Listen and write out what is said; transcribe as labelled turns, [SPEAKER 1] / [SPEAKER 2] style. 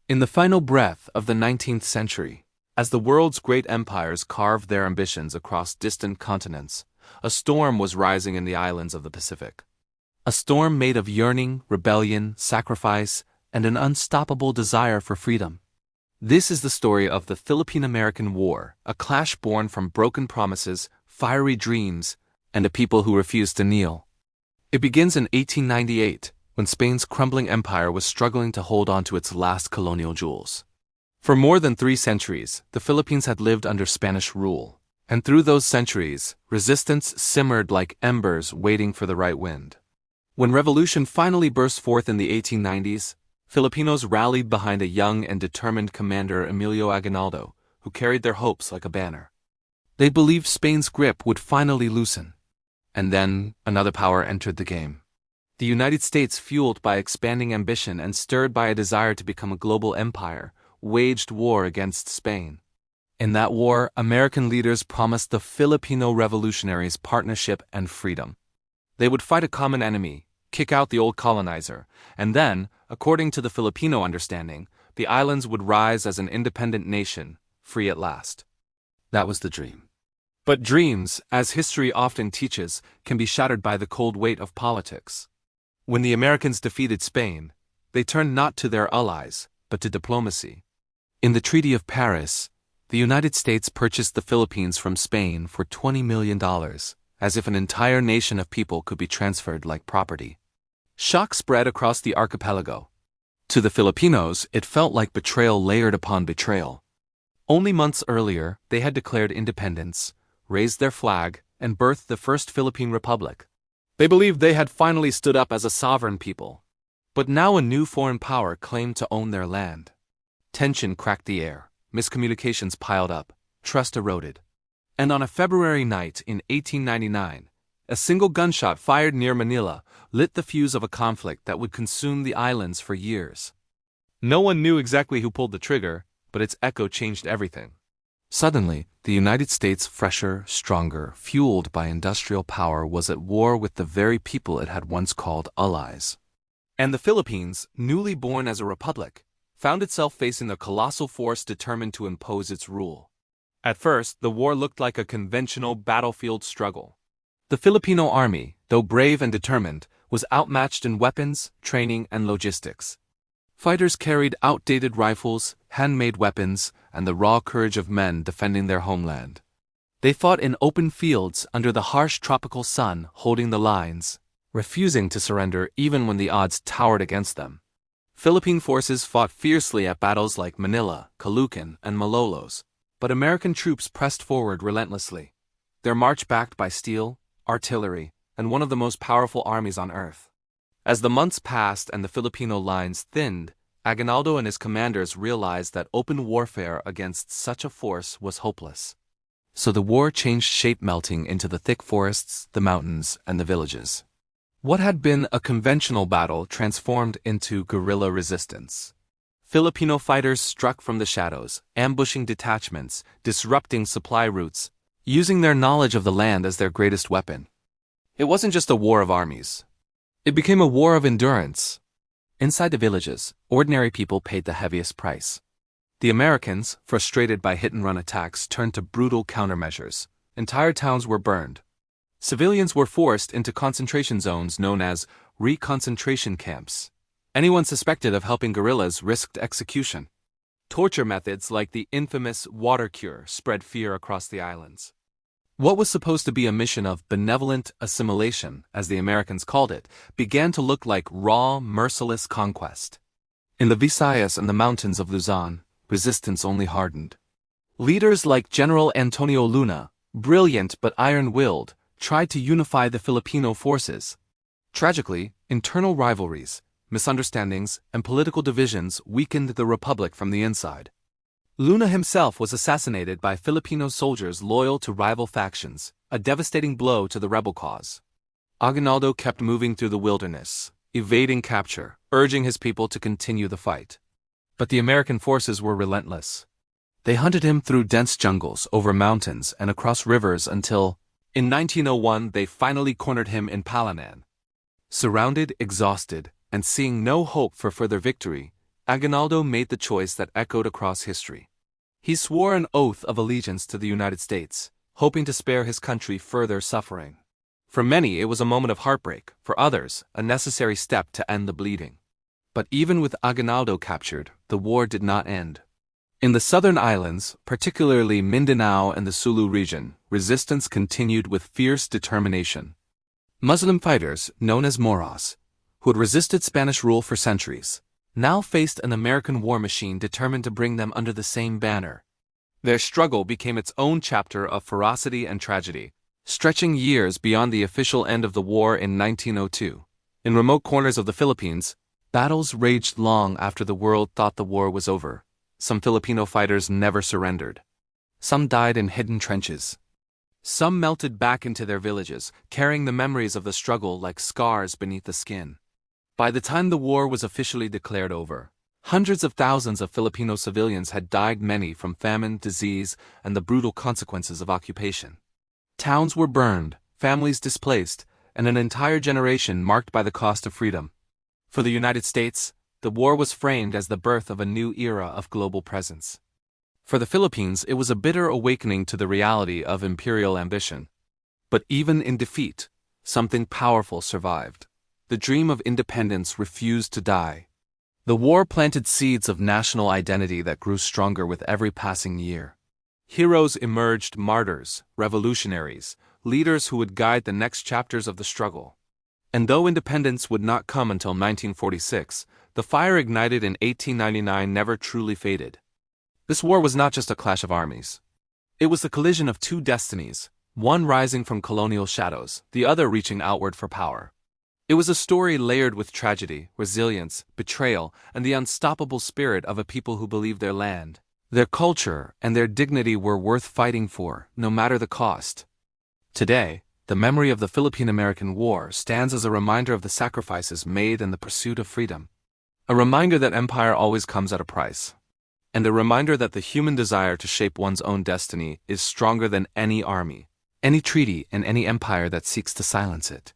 [SPEAKER 1] In the final breath of the 19th century, as the world's great empires carved their ambitions across distant continents, a storm was rising in the islands of the Pacific. A storm made of yearning, rebellion, sacrifice, and an unstoppable desire for freedom. This is the story of the Philippine-American War, a clash born from broken promises, fiery dreams, and a people who refused to kneel. It begins in 1898, when Spain's crumbling empire was struggling to hold on to its last colonial jewels. For more than 3 centuries, the Philippines had lived under Spanish rule, and through those centuries, resistance simmered like embers waiting for the right wind. When revolution finally burst forth in the 1890s, Filipinos rallied behind a young and determined commander, Emilio Aguinaldo, who carried their hopes like a banner. They believed Spain's grip would finally loosen. And then, another power entered the game. The United States, fueled by expanding ambition and stirred by a desire to become a global empire, waged war against Spain. In that war, American leaders promised the Filipino revolutionaries partnership and freedom. They would fight a common enemy, kick out the old colonizer, and then, according to the Filipino understanding, the islands would rise as an independent nation, free at last. That was the dream. But dreams, as history often teaches, can be shattered by the cold weight of politics. When the Americans defeated Spain, they turned not to their allies, but to diplomacy. In the Treaty of Paris, the United States purchased the Philippines from Spain for $20 million, as if an entire nation of people could be transferred like property. Shock spread across the archipelago. To the Filipinos, it felt like betrayal layered upon betrayal. Only months earlier, they had declared independence, raised their flag, and birthed the First Philippine Republic. They believed they had finally stood up as a sovereign people. But now a new foreign power claimed to own their land. Tension cracked the air, miscommunications piled up, trust eroded. And on a February night in 1899, a single gunshot fired near Manila lit the fuse of a conflict that would consume the islands for years. No one knew exactly who pulled the trigger, but its echo changed everything. Suddenly, the United States, fresher, stronger, fueled by industrial power, was at war with the very people it had once called allies. And the Philippines, newly born as a republic, found itself facing a colossal force determined to impose its rule. At first, the war looked like a conventional battlefield struggle. The Filipino army, though brave and determined, was outmatched in weapons, training, and logistics. Fighters carried outdated rifles, handmade weapons, and the raw courage of men defending their homeland. They fought in open fields under the harsh tropical sun, holding the lines, refusing to surrender even when the odds towered against them. Philippine forces fought fiercely at battles like Manila, Caloocan, and Malolos, but American troops pressed forward relentlessly, their march backed by steel, artillery, and one of the most powerful armies on earth. As the months passed and the Filipino lines thinned, Aguinaldo and his commanders realized that open warfare against such a force was hopeless. So the war changed shape, melting into the thick forests, the mountains, and the villages. What had been a conventional battle transformed into guerrilla resistance. Filipino fighters struck from the shadows, ambushing detachments, disrupting supply routes, using their knowledge of the land as their greatest weapon. It wasn't just a war of armies. It became a war of endurance. Inside the villages, ordinary people paid the heaviest price. The Americans, frustrated by hit-and-run attacks, turned to brutal countermeasures. Entire towns were burned. Civilians were forced into concentration zones known as reconcentration camps. Anyone suspected of helping guerrillas risked execution. Torture methods like the infamous water cure spread fear across the islands. What was supposed to be a mission of benevolent assimilation, as the Americans called it, began to look like raw, merciless conquest. In the Visayas and the mountains of Luzon, resistance only hardened. Leaders like General Antonio Luna, brilliant but iron-willed, tried to unify the Filipino forces. Tragically, internal rivalries, misunderstandings, and political divisions weakened the republic from the inside. Luna himself was assassinated by Filipino soldiers loyal to rival factions, a devastating blow to the rebel cause. Aguinaldo kept moving through the wilderness, evading capture, urging his people to continue the fight. But the American forces were relentless. They hunted him through dense jungles, over mountains, and across rivers until, in 1901, they finally cornered him in Palanan. Surrounded, exhausted, and seeing no hope for further victory, Aguinaldo made the choice that echoed across history. He swore an oath of allegiance to the United States, hoping to spare his country further suffering. For many, it was a moment of heartbreak; for others, a necessary step to end the bleeding. But even with Aguinaldo captured, the war did not end. In the southern islands, particularly Mindanao and the Sulu region, resistance continued with fierce determination. Muslim fighters, known as Moros, who had resisted Spanish rule for centuries, now faced an American war machine determined to bring them under the same banner. Their struggle became its own chapter of ferocity and tragedy, stretching years beyond the official end of the war in 1902. In remote corners of the Philippines, battles raged long after the world thought the war was over. Some Filipino fighters never surrendered. Some died in hidden trenches. Some melted back into their villages, carrying the memories of the struggle like scars beneath the skin. By the time the war was officially declared over, hundreds of thousands of Filipino civilians had died, many from famine, disease, and the brutal consequences of occupation. Towns were burned, families displaced, and an entire generation marked by the cost of freedom. For the United States, the war was framed as the birth of a new era of global presence. For the Philippines, it was a bitter awakening to the reality of imperial ambition. But even in defeat, something powerful survived. The dream of independence refused to die. The war planted seeds of national identity that grew stronger with every passing year. Heroes emerged: martyrs, revolutionaries, leaders who would guide the next chapters of the struggle. And though independence would not come until 1946, the fire ignited in 1899 never truly faded. This war was not just a clash of armies. It was the collision of two destinies, one rising from colonial shadows, the other reaching outward for power. It was a story layered with tragedy, resilience, betrayal, and the unstoppable spirit of a people who believed their land, their culture, and their dignity were worth fighting for, no matter the cost. Today, the memory of the Philippine-American War stands as a reminder of the sacrifices made in the pursuit of freedom. A reminder that empire always comes at a price. And a reminder that the human desire to shape one's own destiny is stronger than any army, any treaty, and any empire that seeks to silence it.